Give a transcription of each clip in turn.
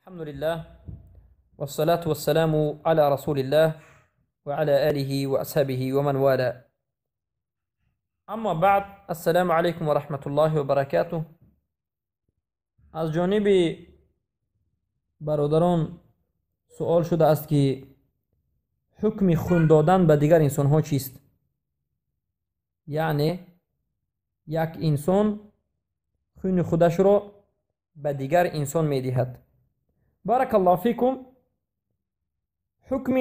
الحمد لله والصلاة والسلام على رسول الله وعلى آله وأصحابه ومن والاه. اما بعد، السلام عليكم ورحمة الله وبركاته. از جانب برادران سوال شده است که حکم خون دادن به دیگر انسان ها چیست؟ یعنی یک انسان خون خودش را به دیگر انسان می دهد. بارک الله فیکم. حکم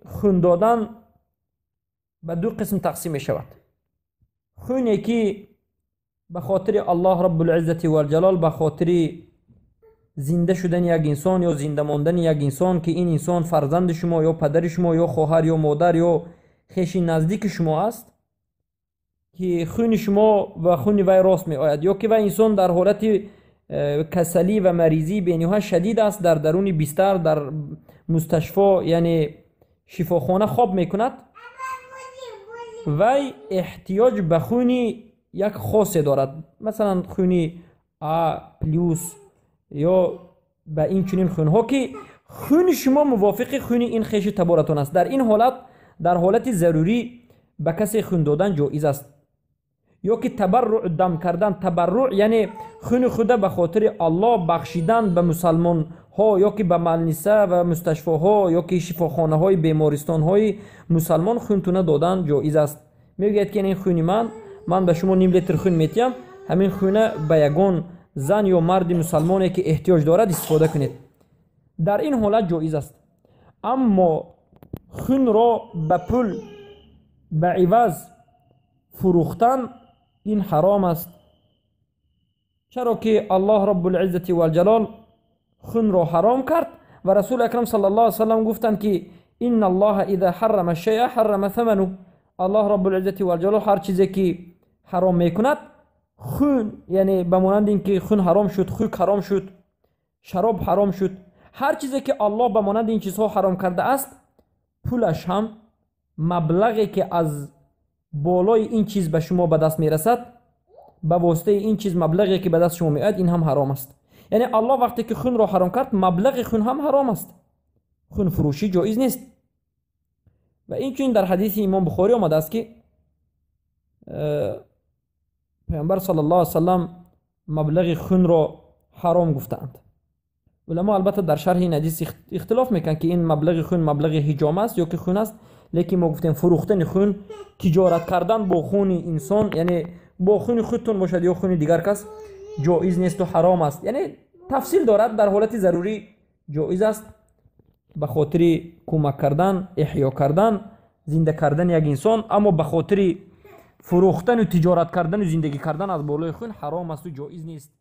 خون دادن به دو قسم تقسیم می شود. خونی که به خاطر الله رب العزت و الجلال، به خاطر زنده شدن یک انسان یا زنده ماندن یک انسان، که این انسان فرزند شما یا پدر شما یا خواهر یا مادر یا خویش نزدیک شما است، که خون شما و خون وی راست می آید، یا که وی انسان در حالت کسلی و مریضی بینها شدید است، در درون بستر در مستشفی یعنی شفاخانه خواب می کند، وی احتیاج به خونی یک خاصی دارد، مثلا خونی A پلوس یا به این چنین خونها که خون شما موافق خون این خویش تبارتون است. در این حالت، در حالت ضروری به کسی خون دادن جایز است. یا که تبرع دم کردن، تبرع یعنی خون خود به خاطر الله بخشیدن به مسلمان ها، یا که به ملنسه و مستشفی ها یا که شفاخانه های بیمارستان های مسلمان خونتونه دادن جایز است. میگوید که این خون من به شما نیم لیتر خون میتیم، همین خونه به یگان زن یا مرد مسلمانی که احتیاج دارد استفاده کنید. در این حالت جایز است. اما خون را به پول به عوض فروختن این حرام است، چرا که الله رب العزت و الجلال خون را حرام کرد و رسول اکرم صلی الله علیه و سلم گفتند که ان الله اذا حرم الشیء حرم ثمنه. الله رب العزت و الجلال هر چیزی که حرام میکند، خون یعنی به مانند اینکه خون حرام شد، خوک حرام شد، شراب حرام شد، هر چیزی که الله به مانند این چیزها حرام کرده است، پولش هم مبلغی که از بالای این چیز به شما به دست میرسد، به واسطه این چیز مبلغی که به دست شما میاد، این هم حرام است. یعنی الله وقتی که خون را حرام کرد، مبلغ خون هم حرام است. خون فروشی جایز نیست. و این چنین در حدیث امام بخاری آمده است که پیامبر صلی الله علیه و سلم مبلغ خون را حرام گفتند. علما البته در شرح این حدیث اختلاف میکنن که این مبلغ خون مبلغ حجامه است یا که خون است، لیکن ما گفتیم فروختن خون، تجارت کردن با خون انسان، یعنی با خون خودتون باشد یا خون دیگر کس، جایز نیست و حرام است. یعنی تفصیل دارد. در حالت ضروری جایز است، به خاطر کمک کردن، احیا کردن، زنده کردن یک انسان، اما به خاطر فروختن و تجارت کردن و زندگی کردن از بالای خون حرام است و جایز نیست.